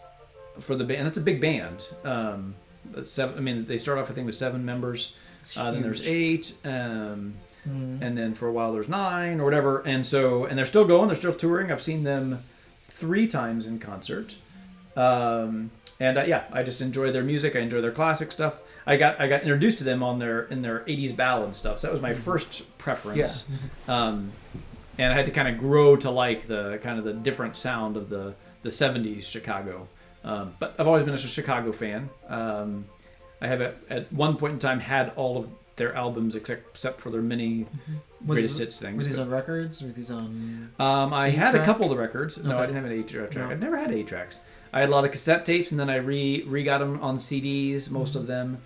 for the band, and it's a big band. They start off I think with 7 members. Then there's 8, and then for a while there's 9 or whatever. And they're still going. They're still touring. I've seen them 3 times in concert. I just enjoy their music. I enjoy their classic stuff. I got introduced to them in their 80s ballad stuff. So that was my first preference. Yeah. And I had to kind of grow to like the kind of the different sound of the 70s Chicago. But I've always been a Chicago fan. I have at one point in time had all of their albums except for their mini greatest hits things. Were these on records? Were these on? I had a couple of the records. No, I didn't have an 8-track. No. I've never had 8 tracks. I had a lot of cassette tapes, and then I re-got them on CDs, most of them.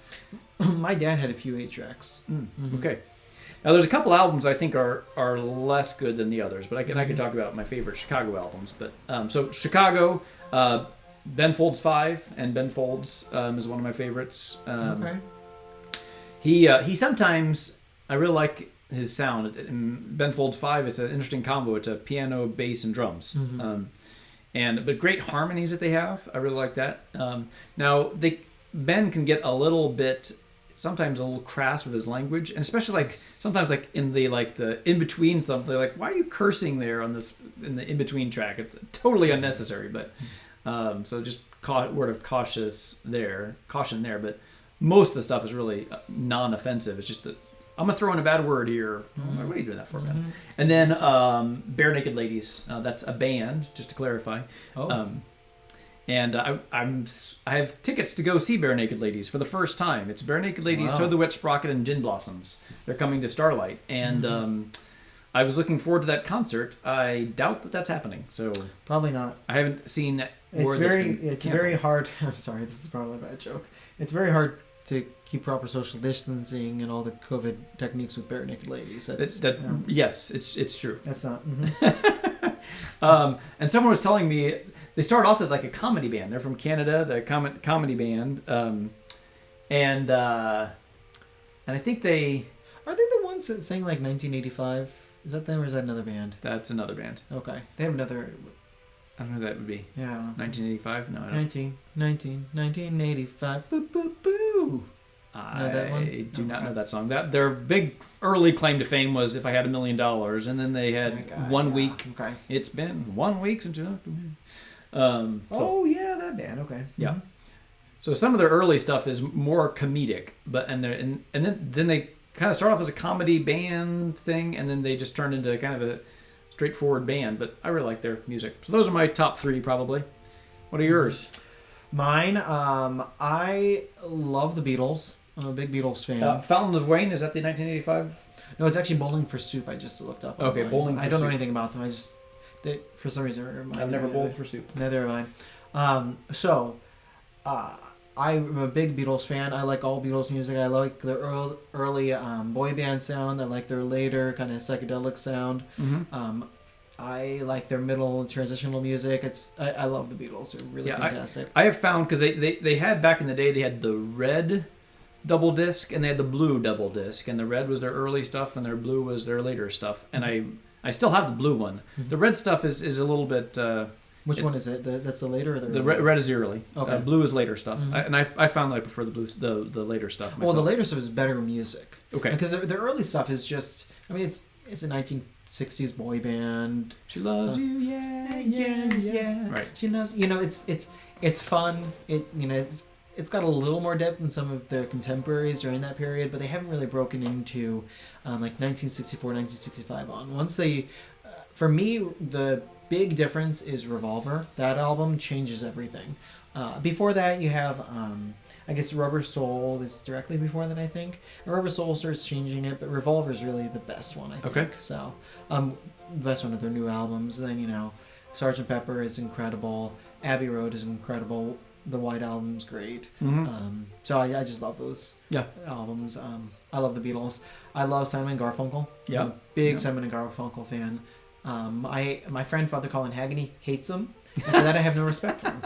My dad had a few 8 tracks. Okay. Now there's a couple albums I think are less good than the others, but I can talk about my favorite Chicago albums. But so Chicago, Ben Folds 5 and Ben Folds is one of my favorites. Okay. He sometimes, I really like his sound. In Ben Folds 5, it's an interesting combo. It's a piano, bass, and drums. But great harmonies that they have. I really like that. Now Ben can get a little bit, sometimes a little crass with his language, and especially like sometimes like in the in between something, like why are you cursing there in the in between track? It's totally unnecessary. But so just word of caution there. But most of the stuff is really non-offensive. It's just that I'm gonna throw in a bad word here. What are you doing that for, man? And then Bare Naked Ladies. That's a band, just to clarify. Oh. And I have tickets to go see Bare Naked Ladies for the first time. It's Bare Naked Ladies, Wow. Toad the Wet Sprocket, and Gin Blossoms. They're coming to Starlight, and I was looking forward to that concert. I doubt that that's happening, so Probably not. I haven't seen It's word that's been it's canceled. very hard. I'm sorry, this is probably a bad joke. It's very hard to keep proper social distancing and all the COVID techniques with Bare Naked Ladies. Yes, it's true. That's not. And someone was telling me they start off as like a comedy band. They're from Canada, the comedy band, and I think they. Are they the ones that sang like 1985? Is that them or is that another band? That's another band. Okay, they have another. I don't know who that would be. Yeah. I don't know. 1985? No, I don't. 1985. Boo boo boo. Know that one? I do not know that song. That their big early claim to fame was "If I Had $1 Million," and then they had 1 week. Okay. It's been 1 week since you. Oh yeah, that band. Okay. Yeah. So some of their early stuff is more comedic, but and then they kind of start off as a comedy band thing, and then they just turn into kind of a straightforward band. But I really like their music. So those are my top 3 probably. What are yours? Mine. I love the Beatles. I'm a big Beatles fan. Fountain of Wayne, is that the 1985? No, it's actually Bowling for Soup. I just looked up. Okay, online. Bowling for I don't know Soup. anything about them. I just for some reason reminded I've never me of bowled it. for soup. Neither am I. I'm a big Beatles fan. I like all Beatles music. I like their early boy band sound. I like their later kind of psychedelic sound. Mm-hmm. I like their middle transitional music. I love the Beatles. They're really fantastic. I have found, because they had back in the day, they had the red double disc and they had the blue double disc, and the red was their early stuff and their blue was their later stuff, and I still have the blue one. Mm-hmm. The red stuff is a little bit Which one is it? That's the later or the the early? red is the early. Okay. Blue is later stuff. Mhm. I found that I prefer the later stuff myself. Well, the later stuff is better music. Okay. Because the early stuff is just, I mean, it's a 1960s boy band. She loves you, yeah. Right. She loves, it's fun. It's got a little more depth than some of their contemporaries during that period, but they haven't really broken into like 1964, 1965 on. Once they, for me, the big difference is Revolver. That album changes everything. Before that, you have, I guess, Rubber Soul is directly before that, I think. Rubber Soul starts changing it, but Revolver is really the best one, I think. Okay. So, the best one of their new albums. Then, Sgt. Pepper is incredible. Abbey Road is incredible. The White Album's great. Mm-hmm. So I just love those albums. I love the Beatles. I love Simon and Garfunkel. Yeah. I'm a big Simon and Garfunkel fan. My friend Father Colin Haggerty hates them. And for that, I have no respect for them.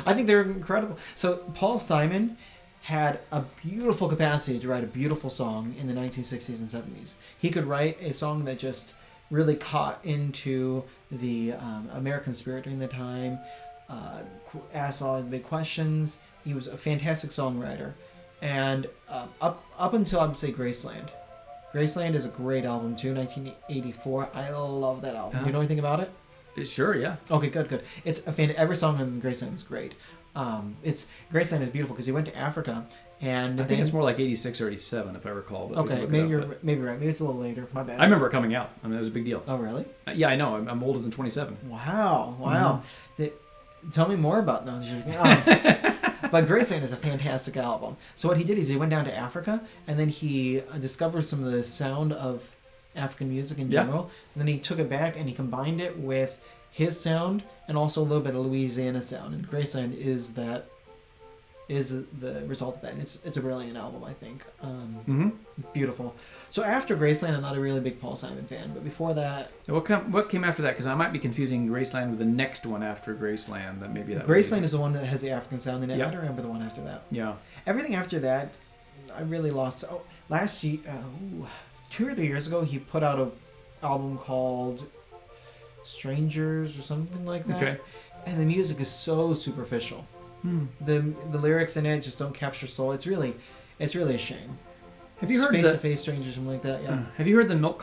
I think they're incredible. So Paul Simon had a beautiful capacity to write a beautiful song in the 1960s and 70s. He could write a song that just really caught into the American spirit during the time, asked all the big questions. He was a fantastic songwriter. And up until, I would say, Graceland. Graceland is a great album too, 1984. I love that album. Uh-huh. You know anything about it? Sure, yeah. Okay, good. It's every song on Graceland is great. Graceland is beautiful because he went to Africa, and I think it's more like 86 or 87 if I recall. But okay. Maybe you're maybe right. Maybe it's a little later. My bad. I remember it coming out. I mean, it was a big deal. Oh really? Yeah, I know. I'm older than 27. Wow. Tell me more about those. But Graceland is a fantastic album. So what he did is he went down to Africa, and then he discovered some of the sound of African music in general. And then he took it back and he combined it with his sound and also a little bit of Louisiana sound. And Graceland is the result of that. And it's a brilliant album, I think. Beautiful. So after Graceland, I'm not a really big Paul Simon fan, but before that, What came after that? Because I might be confusing Graceland with the next one after Graceland. That maybe that Graceland is the one that has the African sound in it. Yep. I don't remember the one after that. Yeah. Everything after that, I really lost. Oh, last year, 2 or 3 years ago, he put out a album called Strangers or something like that. Okay. And the music is so superficial. The lyrics in it just don't capture soul. It's really a shame. Have you heard Face the to Face Strangers or something like that? Yeah. Have you heard the Milk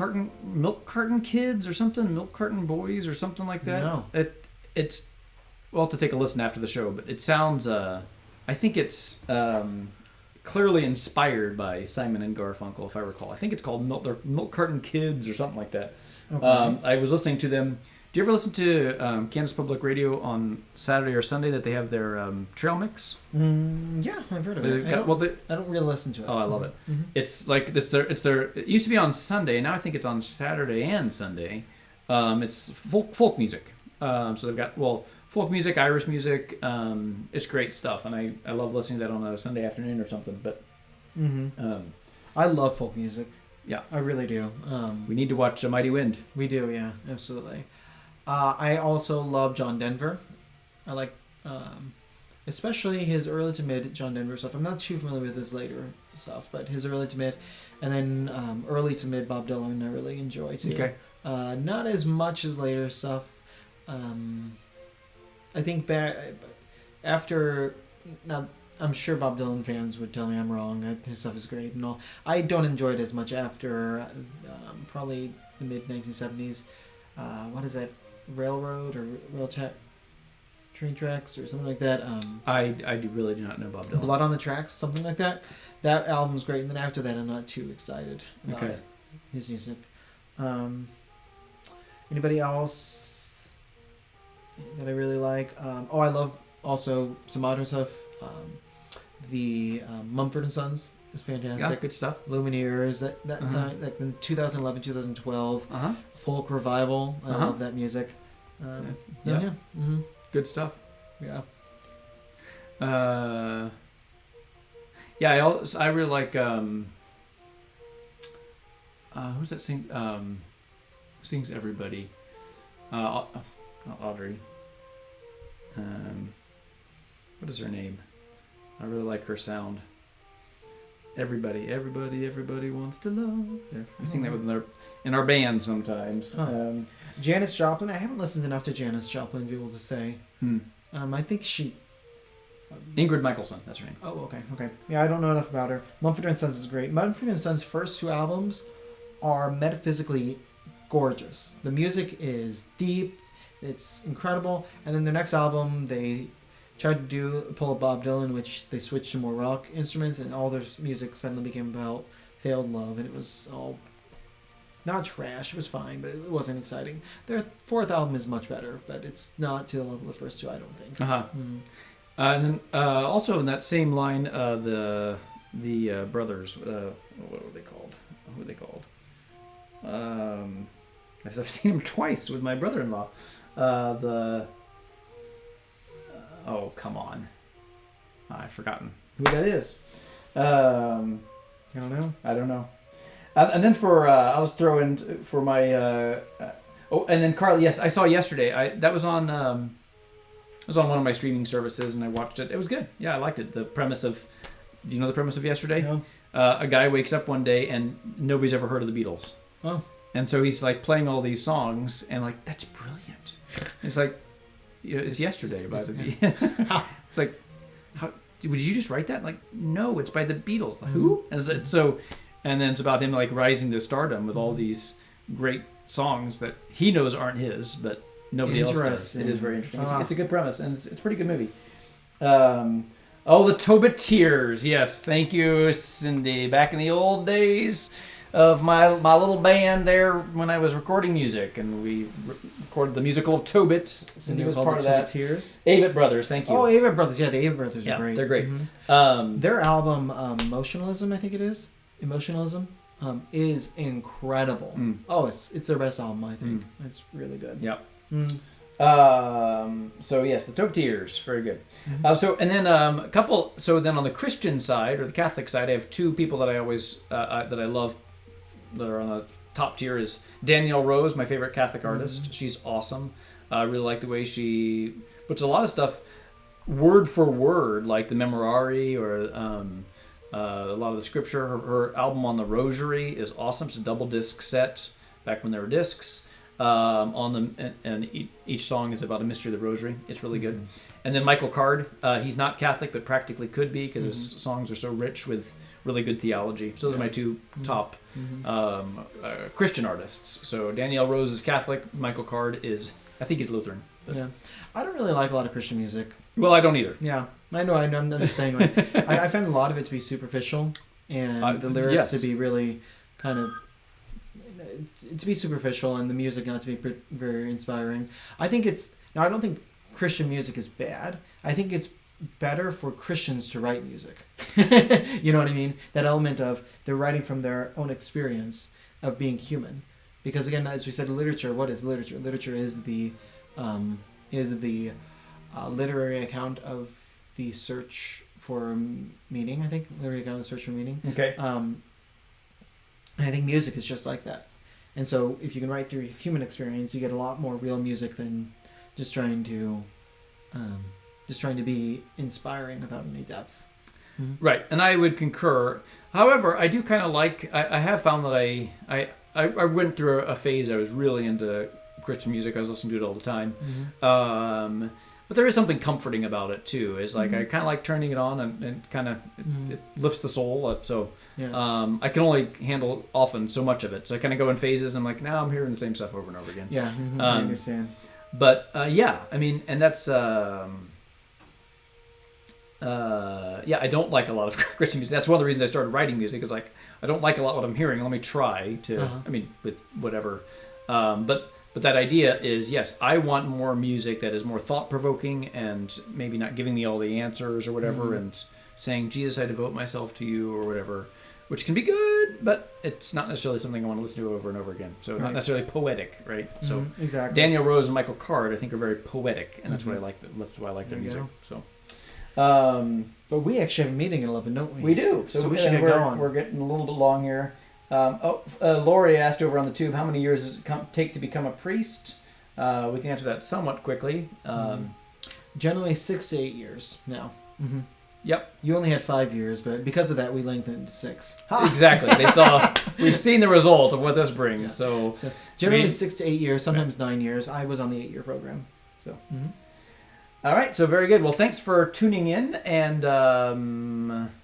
Carton Kids or something? Milk Carton Boys or something like that? No. It's we'll have to take a listen after the show, but it sounds I think it's clearly inspired by Simon and Garfunkel, if I recall. I think it's called Milk Carton Kids or something like that. Okay. I was listening to them. Do you ever listen to Kansas Public Radio on Saturday or Sunday that they have their trail mix? Yeah, I've heard of it. I don't really listen to it. Oh, I love it. Mm-hmm. It's like it's their. It used to be on Sunday. Now I think it's on Saturday and Sunday. It's folk music. So they've got folk music, Irish music. It's great stuff, and I love listening to that on a Sunday afternoon or something. But I love folk music. Yeah, I really do. we need to watch A Mighty Wind. We do, yeah, absolutely. I also love John Denver. I like, especially his early to mid John Denver stuff. I'm not too familiar with his later stuff, but his early to mid, and then early to mid Bob Dylan I really enjoy too. Okay. Not as much as later stuff. I think back after now. I'm sure Bob Dylan fans would tell me I'm wrong. His stuff is great and all. I don't enjoy it as much after probably the mid 1970s. What is that? Railroad or train tracks or something like that. I really do not know Bob Dylan. Blood on the Tracks, something like that. That album's great, and then after that, I'm not too excited about his music. Anybody else that I really like? I love also some modern stuff. The Mumford & Sons is fantastic. Yeah, good stuff. Lumineers, that sound, like in 2011, 2012, folk revival. I love that music. Yeah. Good stuff. Yeah. I really like who's that sing who sings Everybody? Not Audrey. What is her name? I really like her sound. Everybody wants to love. Yeah, we sing that in our band sometimes. Janis Joplin. I haven't listened enough to Janis Joplin to be able to say. I think she. Ingrid Michaelson, that's her name. Oh, okay. Yeah, I don't know enough about her. Mumford & Sons is great. Mumford & Sons' first two albums are metaphysically gorgeous. The music is deep. It's incredible. And then their next album, they tried to pull a Bob Dylan, which they switched to more rock instruments, and all their music suddenly became about failed love, and it was all not trash. It was fine, but it wasn't exciting. Their fourth album is much better, but it's not to the level of the first two, I don't think. And then also in that same line, the brothers, what were they called? Who are they called? I've seen them twice with my brother-in-law. Oh, come on. I've forgotten who that is. I don't know. And then I was throwing for my... and then Carly, yes, I saw yesterday. That was on... it was on one of my streaming services, and I watched it. It was good. Yeah, I liked it. The premise of... Do you know the premise of yesterday? No. A guy wakes up one day, and nobody's ever heard of the Beatles. Oh. And so he's like playing all these songs, and like, that's brilliant. It's like... it's yesterday by the Beatles. It's like, how would you just write that? Like, no, it's by the Beatles. Like, who? And then it's about him like rising to stardom with all these great songs that he knows aren't his, but nobody else does. It is very interesting. It's a good premise, and it's a pretty good movie. The Tobit Tears. Yes, thank you, Cindy. Back in the old days of my little band there when I was recording music, and we recorded the musical of Tobit. Cindy was part of that. Tears. Avett Brothers, thank you. Oh, Avett Brothers. Yeah, the Avett Brothers are great. They're great. Their album, Emotionalism, I think it is. Emotionalism is incredible. Oh, it's their best album, I think. It's really good. Yep. So yes, the Tobit Tears, very good. And then a couple. So then on the Christian side or the Catholic side, I have two people that I always that I love that are on the top tier. Is Danielle Rose, my favorite Catholic artist. She's awesome. I really like the way she puts a lot of stuff word for word, like the Memorare or a lot of the scripture. Her album on the Rosary is awesome. It's a double disc set back when there were discs. And each song is about a mystery of the Rosary. It's really good. And then Michael Card, he's not Catholic, but practically could be because his songs are so rich with really good theology. So those are my two top Christian artists. So Danielle Rose is Catholic. Michael Card is, I think he's Lutheran. But. Yeah, I don't really like a lot of Christian music. Well, I don't either. Yeah, I know. I'm just saying. Like, I find a lot of it to be superficial, and the lyrics to be really kind of to be superficial, and the music not to be very inspiring. I think it's now. I don't think Christian music is bad. I think it's better for Christians to write music. You know what I mean? That element of they're writing from their own experience of being human. Because again, as we said, literature. What is literature? Literature is the literary account of the search for meaning. I think literary account of the search for meaning. Okay. And I think music is just like that. And so, if you can write through human experience, you get a lot more real music than just trying to be inspiring without any depth. Mm-hmm. Right, and I would concur. However, I do kind of like. I have found that I went through a phase. I was really into Christian music. I was listening to it all the time. Mm-hmm. But there is something comforting about it too. Is like I kind of like turning it on and kind of it lifts the soul up. So I can only handle often so much of it. So I kind of go in phases. And I'm like, now I'm hearing the same stuff over and over again. Yeah, I understand. But yeah, I mean, and that's I don't like a lot of Christian music. That's one of the reasons I started writing music. Is like I don't like a lot what I'm hearing. Let me try to. I mean, with whatever, But that idea is, yes, I want more music that is more thought-provoking and maybe not giving me all the answers or whatever and saying, Jesus, I devote myself to you or whatever, which can be good, but it's not necessarily something I want to listen to over and over again. So not necessarily poetic, right? So exactly. Daniel Rose and Michael Card, I think, are very poetic, and that's what I like. That's why I like their music. So, but we actually have a meeting at 11, don't we? We do. So we should get going. We're getting a little bit long here. Lori asked over on the tube, how many years does it take to become a priest? We can answer that somewhat quickly. Generally 6 to 8 years now. Mm-hmm. Yep. You only had 5 years, but because of that, we lengthened to 6. Exactly. We've seen the result of what this brings. Yeah. So generally 6 to 8 years, sometimes 9 years. I was on the 8-year program. So. Mm-hmm. All right, so very good. Well, thanks for tuning in, and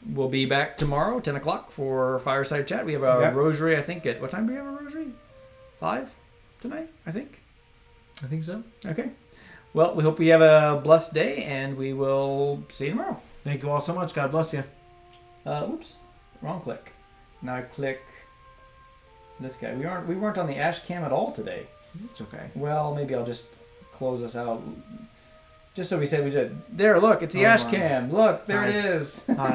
we'll be back tomorrow, 10 o'clock, for Fireside Chat. We have a rosary, I think, at what time do we have a rosary? 5 tonight, I think? I think so. Okay. Well, we hope you have a blessed day, and we will see you tomorrow. Thank you all so much. God bless you. Oops, wrong click. Now I click this guy. We weren't on the Ash Cam at all today. It's okay. Well, maybe I'll just close us out. Just so we said we did. There, look, it's the Ash Cam. Look, there it is. Hi.